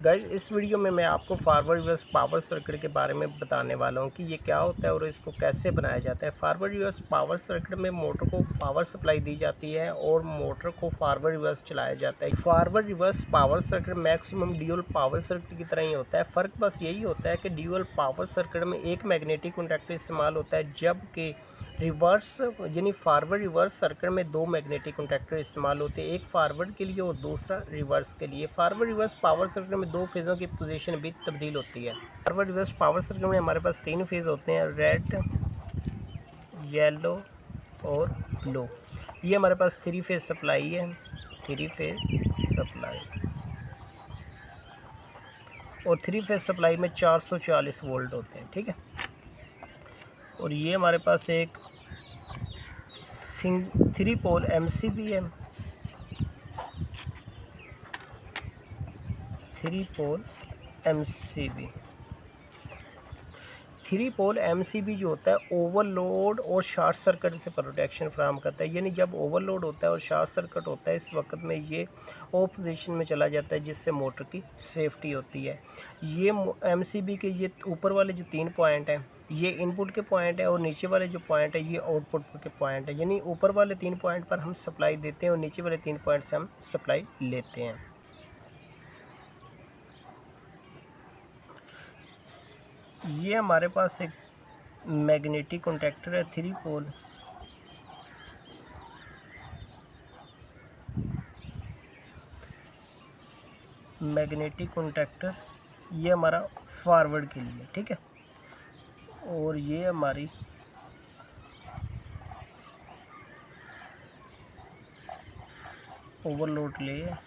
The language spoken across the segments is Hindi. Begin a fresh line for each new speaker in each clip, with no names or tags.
गाइस इस वीडियो में मैं आपको फॉरवर्ड रिवर्स पावर सर्किट के बारे में बताने वाला हूँ कि ये क्या होता है और इसको कैसे बनाया जाता है। फॉरवर्ड रिवर्स पावर सर्किट में मोटर को पावर सप्लाई दी जाती है और मोटर को फॉरवर्ड रिवर्स चलाया जाता है। Forward reverse power circuit maximum dual power circuit की तरह ही होता है। फ़र्क बस यही होता है कि ड्यूल पावर सर्किट में एक मैग्नेटिक कंडक्टर इस्तेमाल होता है, जबकि रिवर्स यानी फॉरवर्ड रिवर्स सर्किट में दो मैग्नेटिक कंडक्टर इस्तेमाल होते हैं, एक फॉरवर्ड के लिए और दूसरा रिवर्स के लिए। फॉरवर्ड रिवर्स पावर सर्किट में दो फेज़ों की पोजीशन भी तब्दील होती है। फॉरवर्ड रिवर्स पावर सर्किट में हमारे पास तीन फेज़ होते हैं, रेड, येलो और ब्लू। ये हमारे पास थ्री फेज़ सप्लाई है, थ्री फेज़ सप्लाई, और थ्री फेज़ सप्लाई में 440 वोल्ट होते हैं, ठीक है। और ये हमारे पास एक थ्री पोल एमसीबी है, थ्री पोल एमसीबी। थ्री पोल एमसीबी जो होता है ओवरलोड और शॉर्ट सर्किट से प्रोटेक्शन फ्राहम करता है। यानी जब ओवरलोड होता है और शॉर्ट सर्किट होता है, इस वक्त में ये ऑफ पोजीशन में चला जाता है, जिससे मोटर की सेफ्टी होती है। ये एमसीबी के ये ऊपर वाले जो तीन पॉइंट हैं, ये इनपुट के पॉइंट है, और नीचे वाले जो पॉइंट है ये आउटपुट के पॉइंट है। यानी ऊपर वाले तीन पॉइंट पर हम सप्लाई देते हैं और नीचे वाले तीन पॉइंट से हम सप्लाई लेते हैं। ये हमारे पास एक मैग्नेटिक कॉन्टैक्टर है, थ्री पोल। मैग्नेटिक कॉन्टैक्टर ये हमारा फॉरवर्ड के लिए, ठीक है। और ये हमारी ओवरलोड ले है।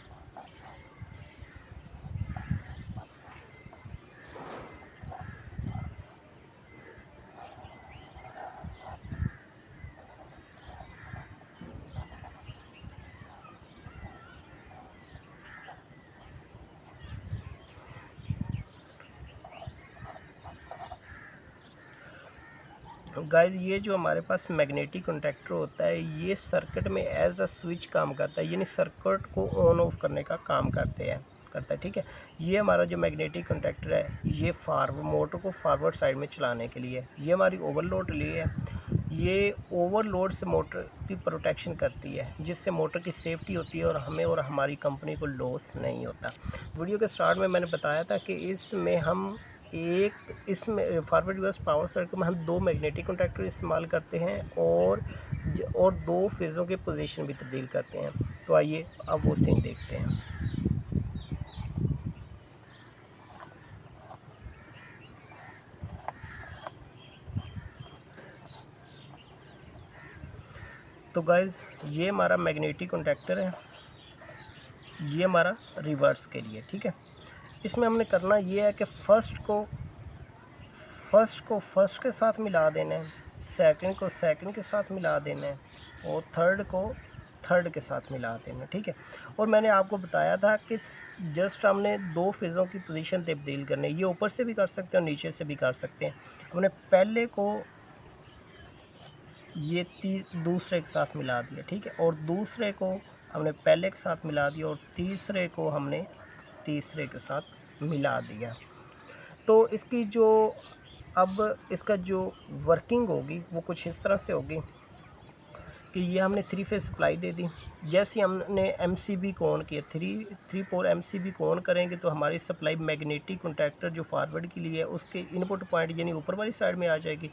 गाइस ये जो हमारे पास मैग्नेटिक कॉन्टैक्टर होता है, ये सर्किट में एज अ स्विच काम करता है, यानी सर्किट को ऑन ऑफ करने का काम करता है, ठीक है। ये हमारा जो मैग्नेटिक कॉन्टैक्टर है, ये मोटर को फॉरवर्ड साइड में चलाने के लिए। ये हमारी ओवरलोड लिए है, ये ओवरलोड से मोटर की प्रोटेक्शन करती है, जिससे मोटर की सेफ्टी होती है और हमें और हमारी कंपनी को लॉस नहीं होता। वीडियो के स्टार्ट में मैंने बताया था कि इसमें फॉरवर्ड रिवर्स पावर सर्किट में हम दो मैग्नेटिक कॉन्टैक्टर इस्तेमाल करते हैं और दो फेज़ों के पोजीशन भी तब्दील करते हैं। तो आइए अब वो सीन देखते हैं। तो गाइज ये हमारा मैग्नेटिक कॉन्टैक्टर है, ये हमारा रिवर्स के लिए, ठीक है। इसमें हमने करना ये है कि फर्स्ट के साथ मिला देना है, सेकंड को सेकंड के साथ मिला देना है, और थर्ड को थर्ड के साथ मिला देना, ठीक है। और मैंने आपको बताया था कि जस्ट हमने दो फेज़ों की पोजीशन तब्दील करनी है। ये ऊपर से भी कर सकते हैं और नीचे से भी कर सकते हैं। हमने पहले को ये दूसरे के साथ मिला दिया, ठीक है, और दूसरे को हमने पहले के साथ मिला दिया, और तीसरे को हमने तीसरे के साथ मिला दिया। तो इसका जो वर्किंग होगी वो कुछ इस तरह से होगी कि ये हमने थ्री फेज़ सप्लाई दे दी। जैसे हमने एमसीबी को ऑन किया, थ्री पोल एमसीबी को ऑन करेंगे तो हमारी सप्लाई मैग्नेटिक कॉन्टैक्टर जो फॉरवर्ड के लिए है उसके इनपुट पॉइंट यानी ऊपर वाली साइड में आ जाएगी,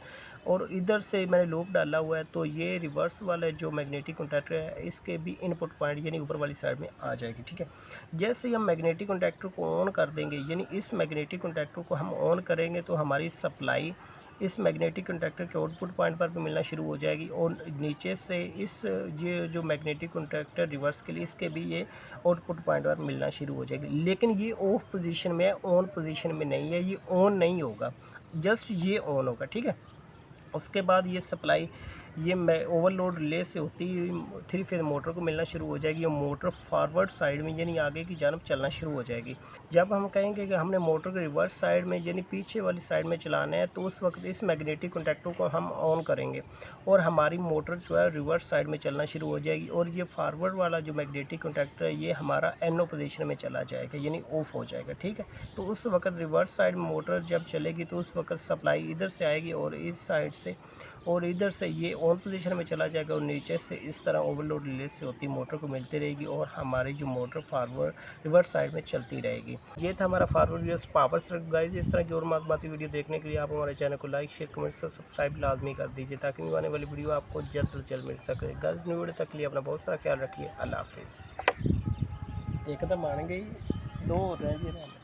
और इधर से मैंने लूप डाला हुआ है तो ये रिवर्स वाला जो मैग्नेटिक कॉन्टैक्टर है इसके भी इनपुट पॉइंट यानी ऊपर वाली साइड में आ जाएगी, ठीक है। जैसे ही हम मैग्नेटिक कॉन्टैक्टर को ऑन कर देंगे, यानी इस मैग्नेटिक कॉन्टैक्टर को हम ऑन करेंगे तो हमारी सप्लाई इस मैग्नेटिक कॉन्टैक्टर के आउटपुट पॉइंट पर भी मिलना शुरू हो जाएगी, और नीचे से ये जो मैग्नेटिक कॉन्टैक्टर रिवर्स के लिए इसके भी ये आउटपुट पॉइंट पर मिलना शुरू हो जाएगी। लेकिन ये ऑफ पोजीशन में है, ऑन पोजीशन में नहीं है, ये ऑन नहीं होगा, जस्ट ये ऑन होगा, ठीक है। उसके बाद ये सप्लाई ये मैं ओवरलोड रिले से होती 3 फेज़ मोटर को मिलना शुरू हो जाएगी और मोटर फॉरवर्ड साइड में यानी आगे की जानब चलना शुरू हो जाएगी। जब हम कहेंगे कि हमने मोटर को रिवर्स साइड में यानी पीछे वाली साइड में चलाना है, तो उस वक्त इस मैग्नेटिक कॉन्टैक्टर को हम ऑन करेंगे और हमारी मोटर जो है रिवर्स साइड में चलना शुरू हो जाएगी और ये फारवर्ड वाला जो मैग्नेटिक कॉन्टैक्टर है ये हमारा एनो पोजीशन में चला जाएगा यानी ऑफ हो जाएगा। ठीक है, तो उस वक्त रिवर्स साइड में मोटर जब चलेगी तो उस वक्त सप्लाई इधर से आएगी और इस साइड से और इधर से ये ऑन पोजीशन में चला जाएगा और नीचे से इस तरह ओवरलोड रिले से होती मोटर को मिलती रहेगी और हमारी जो मोटर फारवर्ड रिवर्स साइड में चलती रहेगी। ये था हमारा forward reverse power circuit guys. इस तरह की और मालूमाती वीडियो देखने के लिए आप हमारे चैनल को लाइक शेयर कमेंट से सब्सक्राइब लाजमी कर दीजिए ताकि आने वाली वीडियो आपको जल्द से जल्द मिल सके। गाइस न्यू वीडियो तक के लिए अपना बहुत सारा ख्याल रखिए। अल्लाह हाफिज़। एकदम मान गई 2 रह गए।